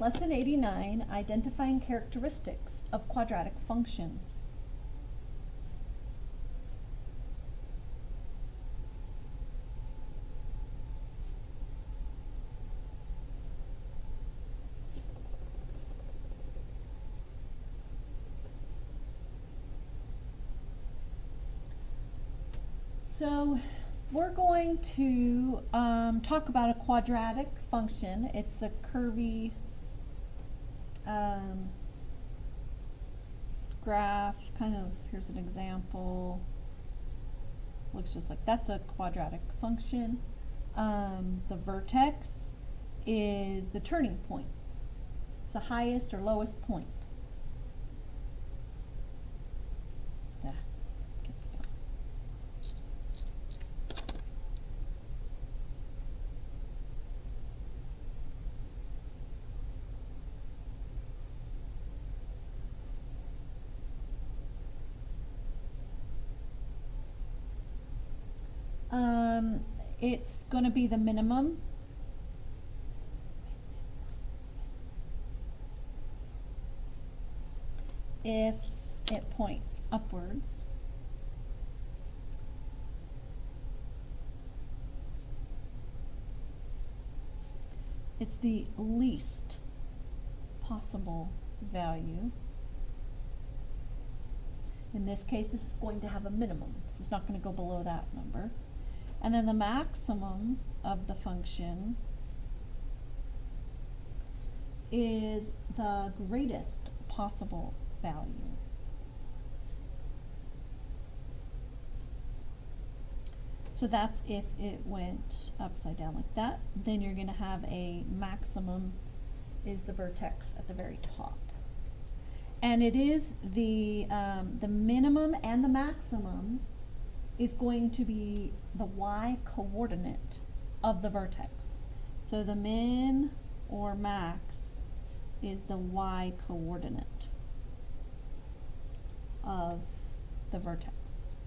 Lesson 89, Identifying Characteristics of Quadratic Functions. So we're going to talk about a quadratic function. It's a curvy graph, kind of, here's an example. Looks just like that's a quadratic function. The vertex is the turning point. It's the highest or lowest point. It's going to be the minimum. If it points upwards. It's the least possible value. In this case, this is going to have a minimum. This is not going to go below that number. And then the maximum of the function is the greatest possible value. So that's if it went upside down like that. Then you're going to have a maximum is the vertex at the very top. And it is the minimum and the maximum is going to be the y coordinate of the vertex. So the min or max is the y coordinate of the vertex.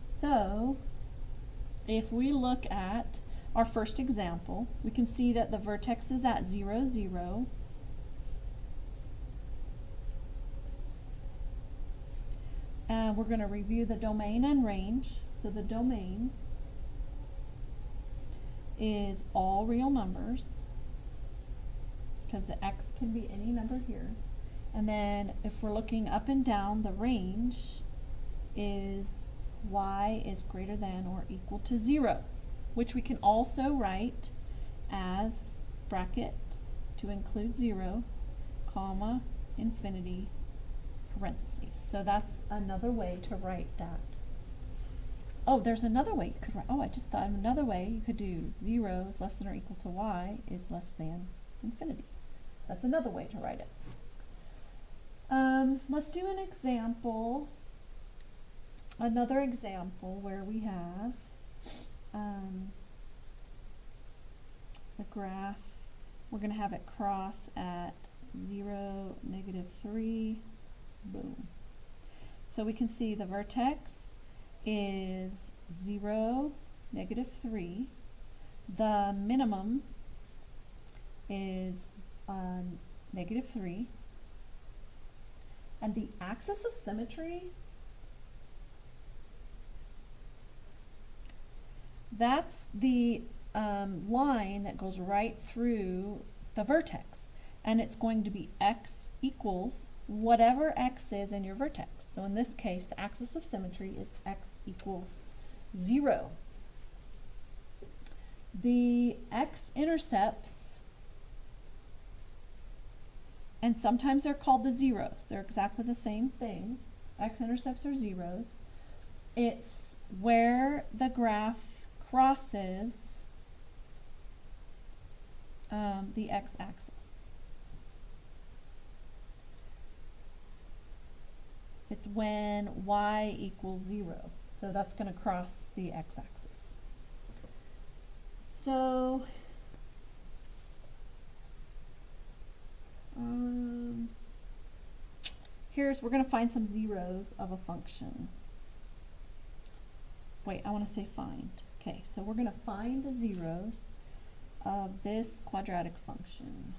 So if we look at our first example, we can see that the vertex is at 0, 0. We're going to review the domain and range. So the domain is all real numbers, because the x can be any number here. And then if we're looking up and down, the range is y is greater than or equal to 0, which we can also write as bracket to include 0, comma, infinity, parentheses. So that's another way to write that. Oh, there's another way you could write. Oh, I just thought of another way you could do 0 is less than or equal to y is less than infinity. That's another way to write it. Let's do an example. Another example where we have the graph. We're going to have it cross at 0, -3. Boom. So we can see the vertex is 0, -3. The minimum is -3. And the axis of symmetry, that's the line that goes right through the vertex. And it's going to be x equals whatever x is in your vertex. So in this case, the axis of symmetry is x equals 0. The x-intercepts, and sometimes they're called the zeros. They're exactly the same thing. X-intercepts are zeros. It's where the graph crosses the x-axis. It's when y equals 0. So that's going to cross the x-axis. So we're going to find some zeros of a function. Wait, I want to say find. Okay, so we're going to find the zeros. of this quadratic function.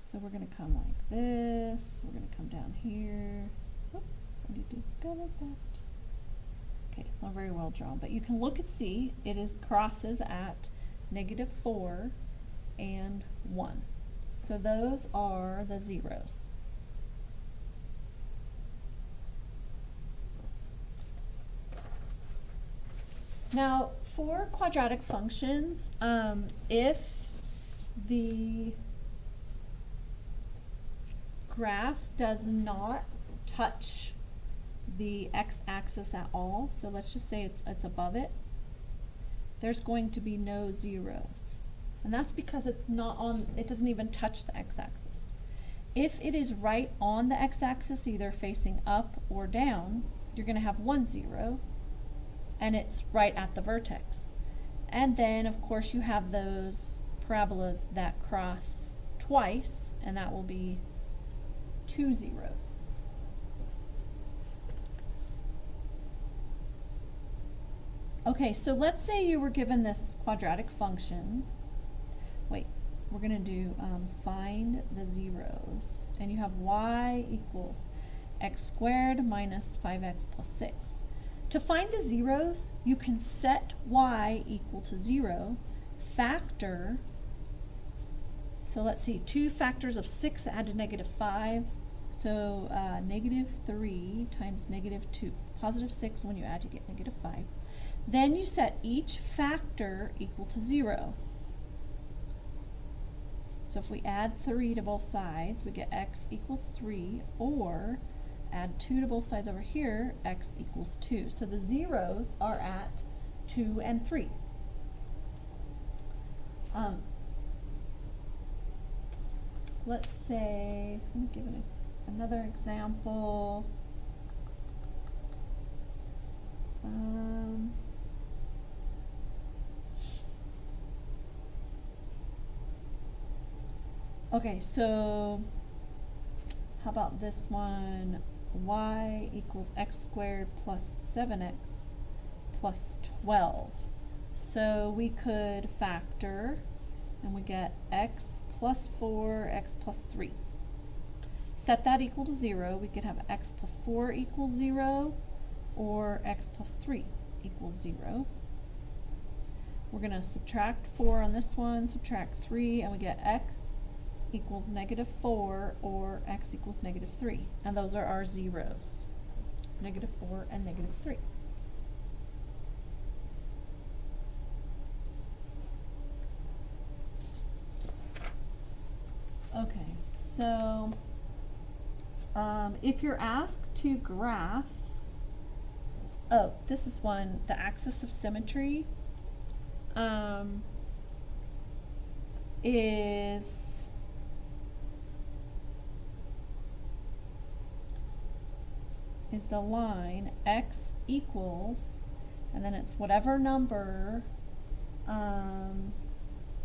So we're going to come like this, we're going to come down here. Oops, so I need to go like that. Okay, it's not very well drawn, but you can look and see it is crosses at -4 and 1. So those are the zeros. Now, for quadratic functions, if the graph does not touch the x-axis at all, so let's just say it's above it, there's going to be no zeros. And that's because it's not on, it doesn't even touch the x-axis. If it is right on the x-axis, either facing up or down, you're going to have 1 0, and it's right at the vertex. And then, of course, you have those parabolas that cross twice, and that will be 2 zeros. Okay, so let's say you were given this quadratic function. Wait, we're going to do find the zeros. And you have y equals x squared minus 5x plus 6. To find the zeros, you can set y equal to 0, factor. So let's see, 2 factors of 6 add to -5. So -3 times -2, positive 6, when you add you get -5. Then you set each factor equal to 0. So if we add 3 to both sides, we get x equals 3, or add 2 to both sides over here, x equals 2. So the zeros are at 2 and 3. Let's say, let me give it another example. Okay, so how about this one? Y equals x squared plus 7x plus 12. So we could factor, and we get x plus 4, x plus 3. Set that equal to 0. We could have x plus 4 equals 0, or x plus 3 equals 0. We're going to subtract 4 on this one, subtract 3, and we get x equals -4, or x equals -3. And those are our zeros, -4 and -3. Okay, so if you're asked to graph, oh, this is one, the axis of symmetry is the line x equals, and then it's whatever number,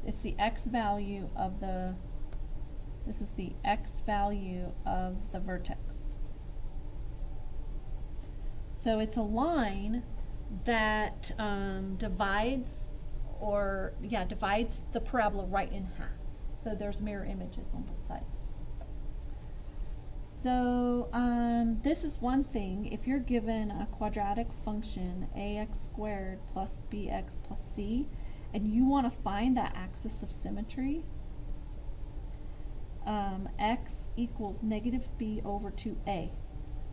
it's the x value of the, this is the x value of the vertex. So it's a line that divides the parabola right in half. So there's mirror images on both sides. So this is one thing. If you're given a quadratic function, ax squared plus bx plus c, and you want to find that axis of symmetry, x equals -b over 2a.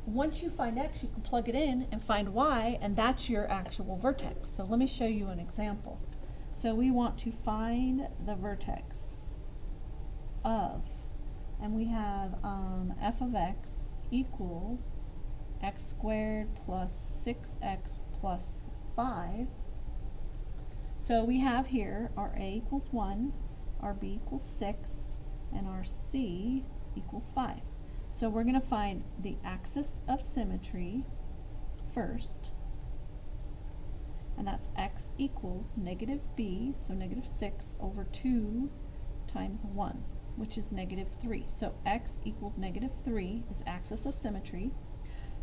Once you find x, you can plug it in and find y, and that's your actual vertex. So let me show you an example. So we want to find the vertex of, and we have f of x equals x squared plus 6x plus 5. So we have here our a equals 1, our b equals 6, and our c equals 5. So we're going to find the axis of symmetry first, and that's x equals -b, so -6 over 2 times 1. which is -3. So x equals -3 is axis of symmetry.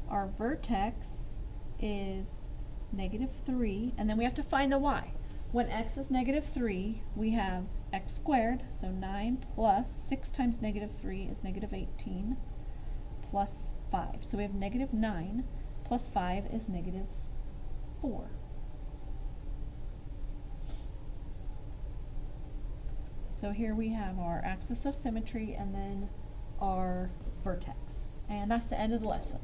Our vertex is -3, and then we have to find the y. When x is -3, we have x squared, so 9 plus 6 times -3 is -18, plus 5. So we have -9 plus 5 is -4. So here we have our axis of symmetry and then our vertex. And that's the end of the lesson.